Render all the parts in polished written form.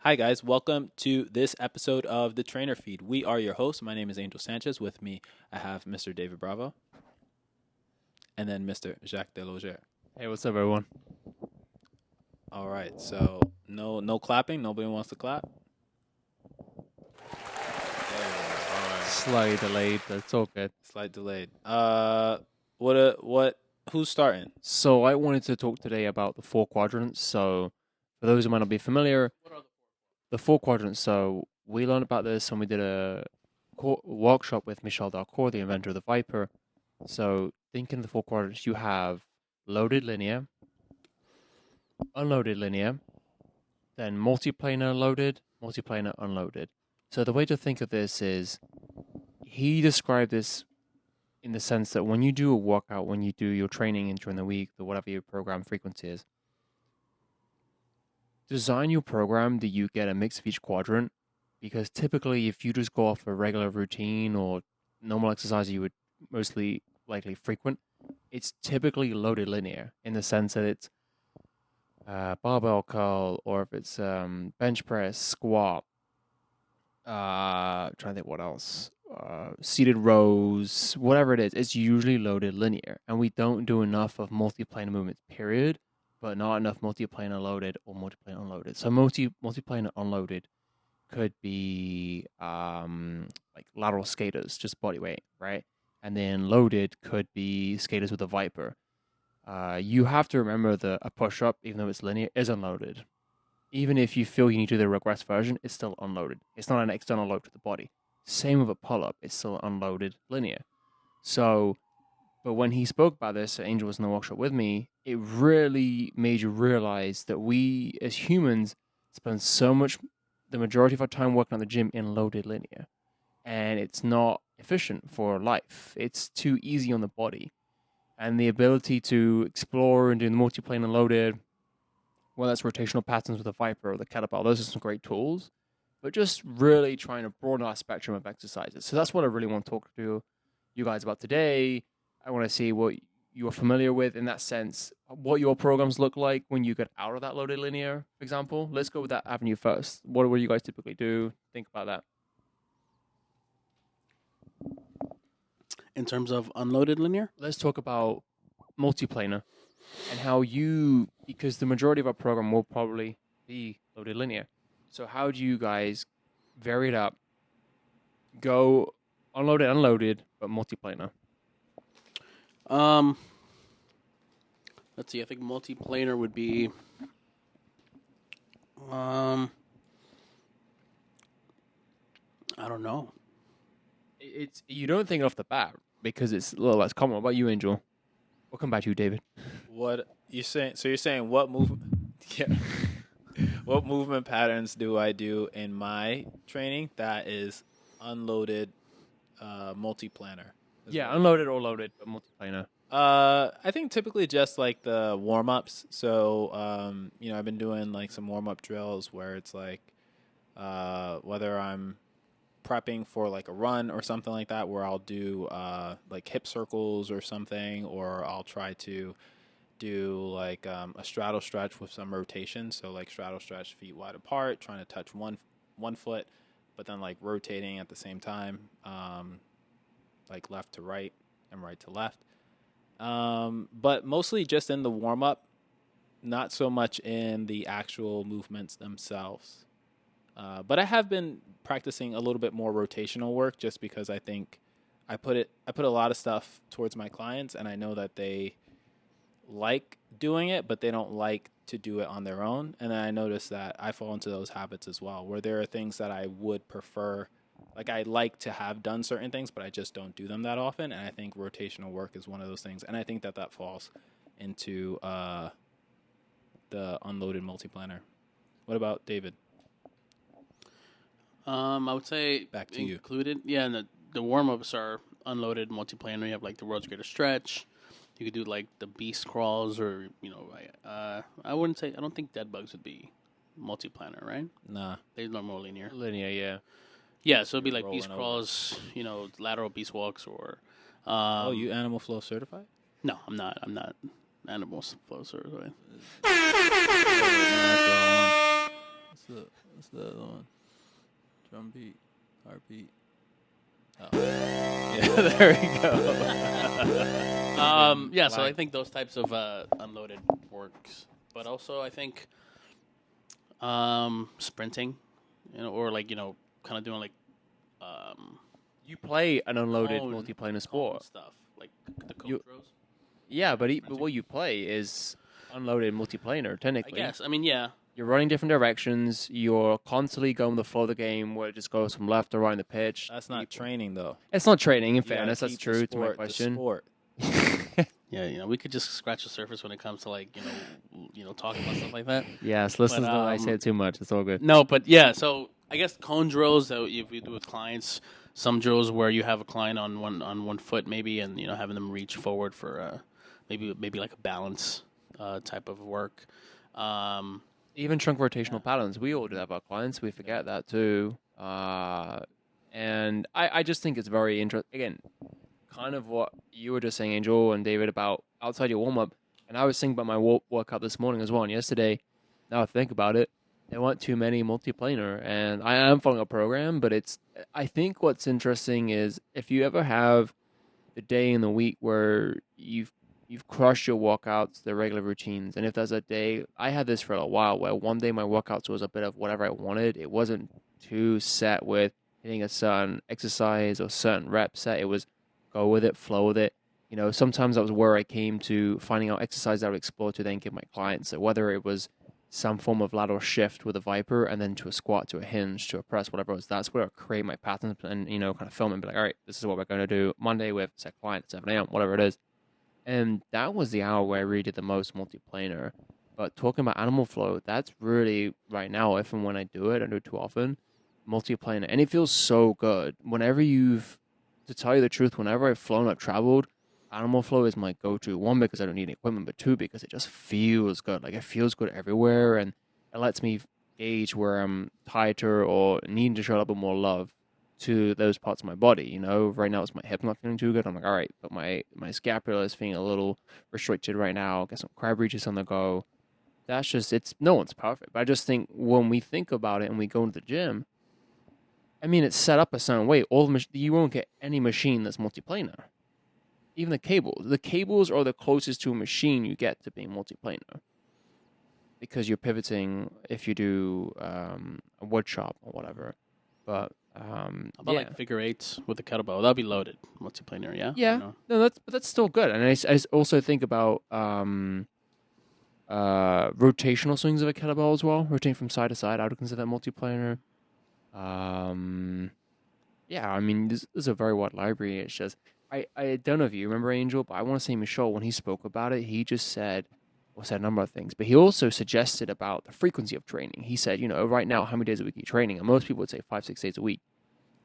Hi, guys. Welcome to this episode of the Trainer Feed. We are your hosts. My name is Angel Sanchez. With me, I have Mr. David Bravo and then Mr. Jacques Deloger. Hey, what's up, everyone? All right. So no clapping. Nobody wants to clap. There we go. All right. Slightly delayed, but it's all good. Slight delayed. What? Who's starting? So I wanted to talk today about the four quadrants. So for those who might not be familiar, the four quadrants. So we learned about this when we did a workshop with Michel Dalcour, the inventor of the Viper. So thinking the four quadrants, you have loaded linear, unloaded linear, then multiplanar loaded, multiplanar unloaded. So the way to think of this is he described this in the sense that when you do a workout, when you do your training during the week, or whatever your program frequency is, design your program that you get a mix of each quadrant. Because typically, if you just go off a regular routine or normal exercise you would mostly likely frequent, it's typically loaded linear in the sense that it's barbell curl, or if it's bench press, squat, trying to think what else. Seated rows, whatever it is, it's usually loaded linear. And we don't do enough of multiplanar movements, period, but not enough multiplanar loaded or multiplanar unloaded. So multiplanar unloaded could be like lateral skaters, just body weight, right? And then loaded could be skaters with a Viper. You have to remember that a push-up, even though it's linear, is unloaded. Even if you feel you need to do the regress version, it's still unloaded. It's not an external load to the body. Same with a pull-up, it's still unloaded linear. So, but when he spoke about this, Angel was in the workshop with me, it really made you realize that we as humans spend the majority of our time working at the gym in loaded linear. And it's not efficient for life. It's too easy on the body. And the ability to explore and do the multiplanar loaded, whether that's rotational patterns with the Viper or the kettlebell, those are some great tools. But just really trying to broaden our spectrum of exercises. So that's what I really want to talk to you guys about today. I want to see what you're familiar with in that sense, what your programs look like when you get out of that loaded linear, for example. Let's go with that avenue first. What do you guys typically do? Think about that. In terms of unloaded linear? Let's talk about multiplanar and how you, because the majority of our program will probably be loaded linear. So how do you guys vary it up, go unloaded, unloaded, but multiplanar? Let's see. I think multiplanar would be. I don't know. It's you don't think off the bat because it's a little less common. What about you, Angel? We'll come back to you, David. What you saying? So you're saying what move? Yeah. What movement patterns do I do in my training that is unloaded multiplanar? Yeah, unloaded or loaded, but multiplanar. I think typically just like the warm-ups. So, I've been doing like some warm-up drills where it's like whether I'm prepping for like a run or something like that, where I'll do like hip circles or something, or I'll try to do like a straddle stretch with some rotation. So like straddle stretch, feet wide apart, trying to touch one foot, but then like rotating at the same time, like left to right and right to left. But mostly just in the warm up, not so much in the actual movements themselves. But I have been practicing a little bit more rotational work just because I think I put a lot of stuff towards my clients, and I know that they like doing it, but they don't like to do it on their own. And then I notice that I fall into those habits as well, where there are things that I would prefer, like I like to have done certain things, but I just don't do them that often. And I think rotational work is one of those things. And I think that falls into the unloaded multiplanar. What about David? I would say Back to you. included. Yeah, and the warm ups are unloaded multiplanar. You have like the world's greatest stretch. You could do like the beast crawls, or I wouldn't say. I don't think dead bugs would be multiplanar, right? Nah. They're more linear. Linear, yeah. Yeah, so it'd be like Rolling beast over. crawls, lateral beast walks, or. You Animal Flow certified? No, I'm not. I'm not animal flow certified. What's the other one? Drum beat, heartbeat. Oh. Yeah, there we go. Yeah, so I think those types of unloaded works, but also I think sprinting, or like kind of doing like You play an unloaded cone- multiplanar cone sport. stuff, like the cone You- throws. Yeah, but Sprinting. what you play is unloaded multiplanar, I technically. guess. I mean, yeah. You're running different directions. You're constantly going with the flow of the game where it just goes from left to right in the pitch. That's not training though. It's not training, in You gotta fairness. That's keep the true to my sport the question. sport. Yeah, we could just scratch the surface when it comes to like talking about stuff like that. Yes, listen But, to I say too much. It's all good. No, but yeah, so I guess cone drills that if you do with clients, some drills where you have a client on one foot maybe, and having them reach forward for maybe like a balance type of work. Even trunk rotational patterns, we all do that with our clients. We forget that too. And I just think it's very interesting. Again, kind of what you were just saying, Angel and David, about outside your warm up. And I was thinking about my workout this morning as well. And yesterday, now I think about it, there weren't too many multiplanar. And I am following a program, but I think what's interesting is if you ever have the day in the week where you've crushed your workouts, the regular routines, and if there's a day, I had this for a while where one day my workouts was a bit of whatever I wanted. It wasn't too set with hitting a certain exercise or certain rep set. It was go with it, flow with it. Sometimes that was where I came to finding out exercise I would explore to then give my clients. So whether it was some form of lateral shift with a Viper and then to a squat, to a hinge, to a press, whatever it was, that's where I create my patterns and, kind of film and be like, all right, this is what we're going to do Monday with set client at 7 a.m., whatever it is. And that was the hour where I really did the most multiplanar. But talking about animal flow, that's really right now, if and when I do it too often, multiplanar. And it feels so good. To tell you the truth, whenever I've flown, I've traveled, animal flow is my go-to. One, because I don't need any equipment, but two, because it just feels good. Like it feels good everywhere, and it lets me gauge where I'm tighter or needing to show a little bit more love to those parts of my body. Right now it's my hip not feeling too good. I'm like, all right, but my scapula is feeling a little restricted right now. Get some crab reaches on the go. That's just, no one's perfect. But I just think when we think about it and we go into the gym, I mean, it's set up a certain way. You won't get any machine that's multiplanar. Even the cables. The cables are the closest to a machine you get to being multiplanar. Because you're pivoting if you do a wood shop or whatever. But How about like figure eights with the kettlebell? That'll be loaded multiplanar, yeah. Yeah, no, that's still good. And I also think about rotational swings of a kettlebell as well, rotating from side to side. I would consider that multiplanar. Yeah, I mean, this is a very wide library. It's just I don't know if you remember Angel, but I want to say Michelle, when he spoke about it, he just said a number of things, but he also suggested about the frequency of training. He said, right now, how many days a week are you training? And most people would say 5-6 days a week.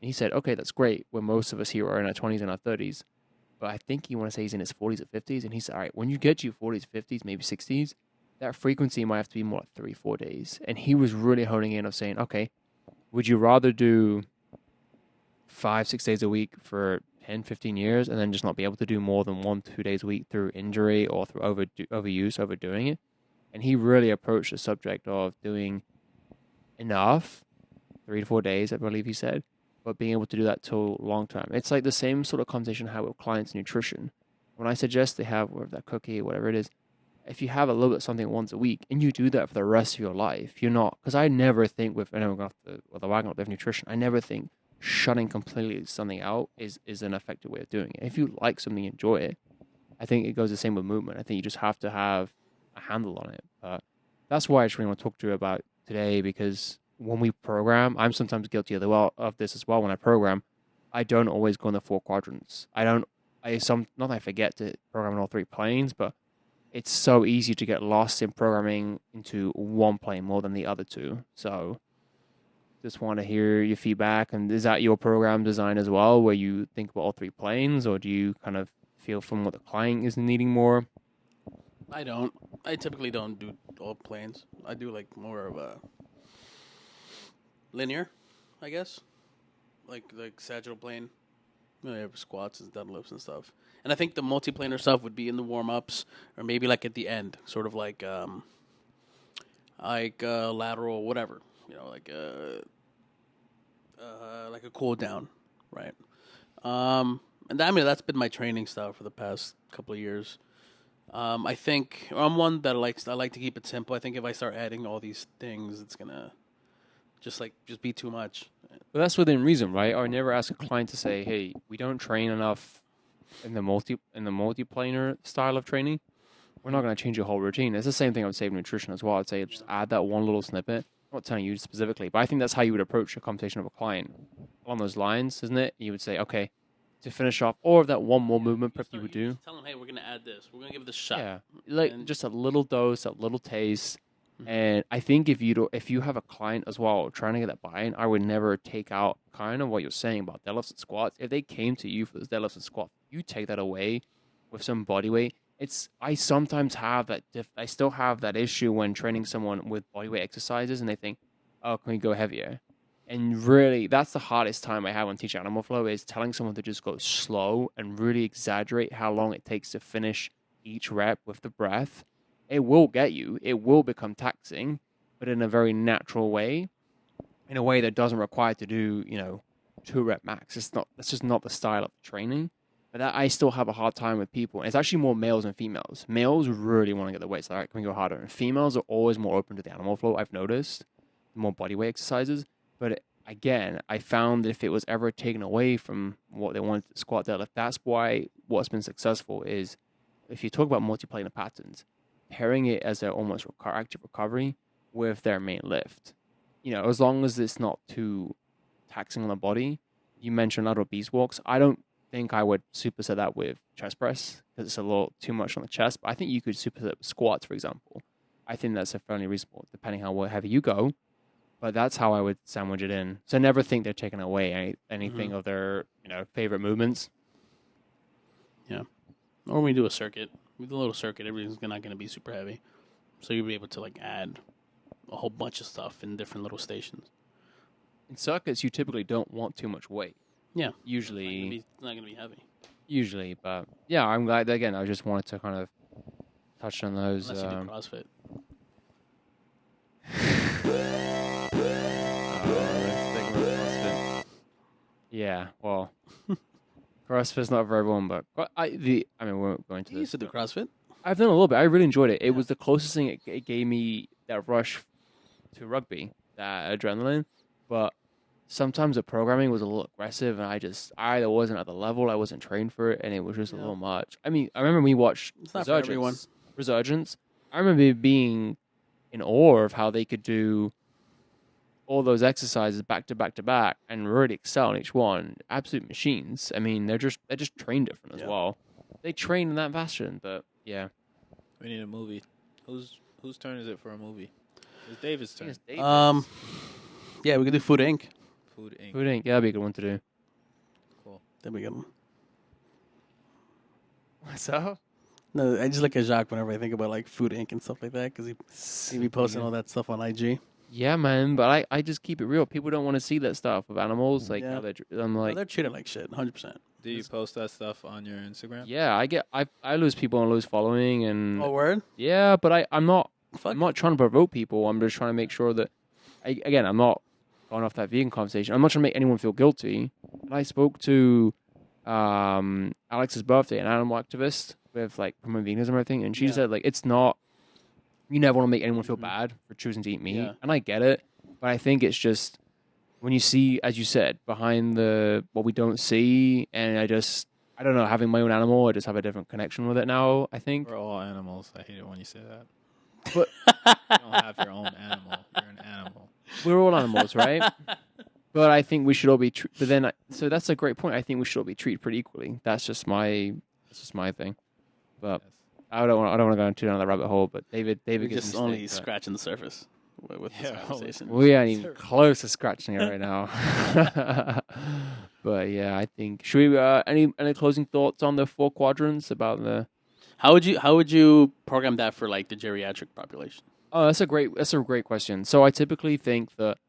And he said, okay, that's great, when most of us here are in our 20s and our 30s. But I think you want to say he's in his 40s or 50s. And he said, all right, when you get to your 40s, 50s, maybe 60s, that frequency might have to be more like 3-4 days. And he was really honing in on saying, okay, would you rather do 5-6 days a week for 10-15 years and then just not be able to do more than 1-2 days a week through injury or through overdoing it? And he really approached the subject of doing enough, 3 to 4 days, I believe he said, but being able to do that till long term. It's like the same sort of conversation I have with clients' nutrition. When I suggest they have that cookie, whatever it is, if you have a little bit of something once a week and you do that for the rest of your life, you're not, because I never think with, and I'm going to have to, with a wagon up with nutrition, I never think shutting completely something out is an effective way of doing it. If you like something, enjoy it. I think it goes the same with movement. I think you just have to have a handle on it. But that's why I just really want to talk to you about today, because when we program, I'm sometimes guilty of this as well. When I program, I don't always go in the 4 quadrants. Not that I forget to program in all 3 planes, but it's so easy to get lost in programming into one plane more than the other 2. So just want to hear your feedback. And is that your program design as well, where you think about all 3 planes, or do you kind of feel from what the client is needing more? I don't. I typically don't do all planes. I do like more of a linear, I guess, like sagittal plane. You have squats and deadlifts and stuff. And I think the multiplanar stuff would be in the warm ups, or maybe like at the end, sort of like lateral, whatever. like a cool down, right? And that's been my training style for the past couple of years. I think I'm one that I like to keep it simple. I think if I start adding all these things, it's gonna just be too much. But that's within reason, right? I never ask a client to say, "Hey, we don't train enough in the multiplanar style of training. We're not going to change your whole routine." It's the same thing I would say with nutrition as well. I'd say just add that one little snippet. I'm not telling you specifically, but I think that's how you would approach a conversation with a client along those lines, isn't it? You would say, "Okay, to finish off, or that one more movement prep you would do." Tell them, hey, we're gonna add this. We're gonna give it a shot. Yeah, like just a little dose, a little taste. And I think if you have a client as well trying to get that buy-in, I would never take out kind of what you're saying about deadlifts and squats. If they came to you for those deadlifts and squats, you take that away with some body weight. I sometimes have that. I still have that issue when training someone with body weight exercises, and they think, "Oh, can we go heavier?" And really, that's the hardest time I have when teaching animal flow is telling someone to just go slow and really exaggerate how long it takes to finish each rep with the breath. It will get you. It will become taxing, but in a very natural way, in a way that doesn't require to do, 2 rep max. That's just not the style of training. But I still have a hard time with people. And it's actually more males than females. Males really want to get the weights. All right, can we go harder? And females are always more open to the animal flow, I've noticed. More body weight exercises. But again, I found that if it was ever taken away from what they wanted to squat deadlift, that's why what's been successful is if you talk about multiplanar patterns, pairing it as an almost active recovery with their main lift. As long as it's not too taxing on the body. You mentioned lateral beast walks. I don't think I would superset that with chest press because it's a little too much on the chest, but I think you could superset it with squats, for example. I think that's a fairly reasonable, depending how heavy you go. But that's how I would sandwich it in. So I never think they're taking away anything of their favorite movements. Yeah. Or when we do a circuit. With a little circuit, everything's not going to be super heavy. So you'll be able to add a whole bunch of stuff in different little stations. In circuits, you typically don't want too much weight. Yeah. Usually. It's not going to be heavy. Usually, but yeah, I'm glad. Again, I just wanted to kind of touch on those. Unless you do CrossFit. Yeah, well, CrossFit's not for everyone, but we won't go into this. You used to do CrossFit? I've done a little bit. I really enjoyed it. It was the closest thing it gave me that rush to rugby, that adrenaline. But sometimes the programming was a little aggressive, and I either wasn't at the level, I wasn't trained for it, and it was just a little much. I mean, I remember we watched Resurgence. I remember being in awe of how they could do all those exercises back to back to back and really excel in each one. Absolute machines. I mean, they're just trained different as well. They train in that fashion, but yeah. We need a movie. Whose turn is it for a movie? It's David's turn. Yeah, we could do Food Inc. Food Inc. Food Inc. Yeah, that'd be a good one to do. Cool. That'd be a good one. What's up? No, I just look at Jacques whenever I think about Food Inc. and stuff like that because he be posting all that stuff on IG. Yeah, man, but I just keep it real. People don't want to see that stuff with animals. How they're treated like shit, 100%. Do you post that stuff on your Instagram? Yeah, I lose people and lose following and. Oh, word? Yeah, but I'm not trying to provoke people. I'm just trying to make sure that, I'm not going off that vegan conversation. I'm not trying to make anyone feel guilty. And I spoke to Alex's birthday, an animal activist with promoting veganism and everything, and she said it's not. You never want to make anyone feel bad for choosing to eat meat, and I get it, but I think it's just when you see, as you said, behind what we don't see, and I don't know, having my own animal, I just have a different connection with it now, I think. We're all animals. I hate it when you say that. But you don't have your own animal. You're an animal. We're all animals, right? But I think we should all be so that's a great point. I think we should all be treated pretty equally. That's just my thing. But yes. I don't want to go into down that rabbit hole, but David gets just only scratching the surface with this conversation. We aren't even close to scratching it right now. But yeah, I think should we any closing thoughts on the 4 quadrants about the How would you program that for the geriatric population? Oh, that's a great question. So I typically think that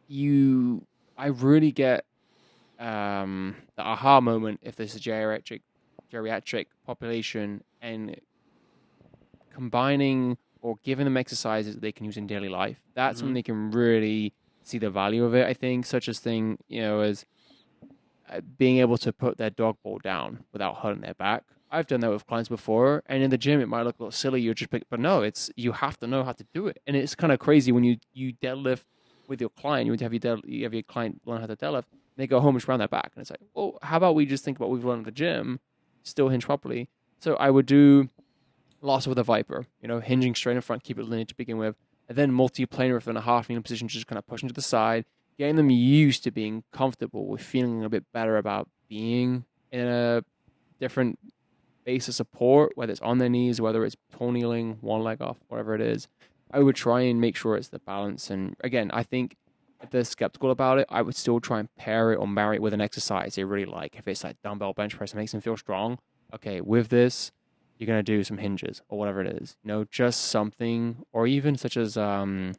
I really get the aha moment if there's a geriatric population and combining or giving them exercises that they can use in daily life. That's when Mhm. they can really see the value of it. I think such as thing, as being able to put their dog ball down without hurting their back. I've done that with clients before, and in the gym it might look a little silly. You're just, but no, it's you have to know how to do it, and it's kind of crazy when you deadlift with your client. You you have your client learn how to deadlift, and they go home and just round their back, and it's like, well, how about we just think about what we've learned at the gym, still hinge properly. So I would do lots with a Viper, hinging straight in front, keep it linear to begin with, and then multi-planar within a half kneeling position, just kind of pushing to the side, getting them used to being comfortable with feeling a bit better about being in a different base of support, whether it's on their knees, whether it's toe kneeling, one leg off, whatever it is. I would try and make sure it's the balance. And again, I think if they're skeptical about it, I would still try and pair it or marry it with an exercise they really like. If it's like dumbbell bench press, it makes them feel strong. Okay, with this, you're going to do some hinges or whatever it is. Just something, or even such as I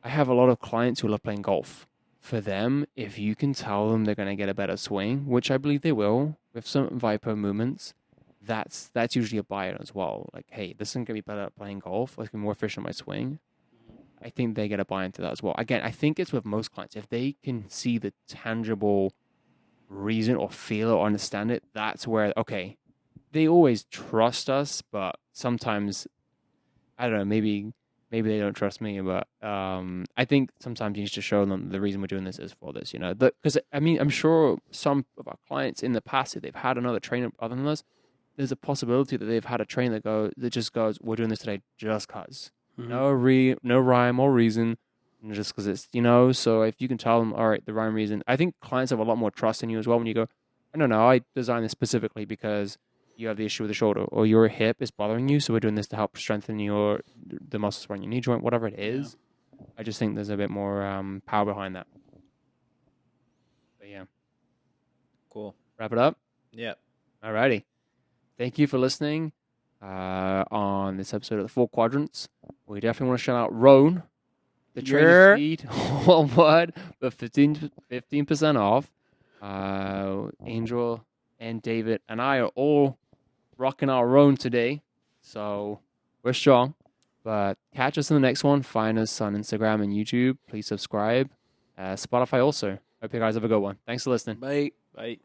have a lot of clients who love playing golf. For them, if you can tell them they're going to get a better swing, which I believe they will with some Viper movements, that's usually a buy-in as well. Like, hey, this isn't going to be better at playing golf. Let's be more efficient at my swing. I think they get a buy-in to that as well. Again, I think it's with most clients. If they can see the tangible reason or feel it or understand it, that's where, okay, they always trust us, but sometimes, I don't know, maybe they don't trust me, but I think sometimes you need to show them the reason we're doing this is for this, because I mean, I'm sure some of our clients in the past, if they've had another trainer other than us, there's a possibility that they've had a trainer that just goes, we're doing this today just cause. Mhm. No rhyme or reason, just because it's, so if you can tell them, all right, the rhyme reason, I think clients have a lot more trust in you as well when you go, I don't know, I designed this specifically because you have the issue with the shoulder or your hip is bothering you, so we're doing this to help strengthen the muscles around your knee joint, whatever it Yeah. is. I just think there's a bit more power behind that. But yeah, Cool. wrap it up. Yeah. Alrighty. Thank you for listening on this episode of the Four Quadrants. We definitely want to shout out Roan, the training Yeah. feed, one word, but 15% off. Angel and David and I are all rocking our own today, so we're strong. But catch us in the next one. Find us on Instagram and YouTube. Please subscribe. Spotify also. Hope you guys have a good one. Thanks for listening. Bye. Bye.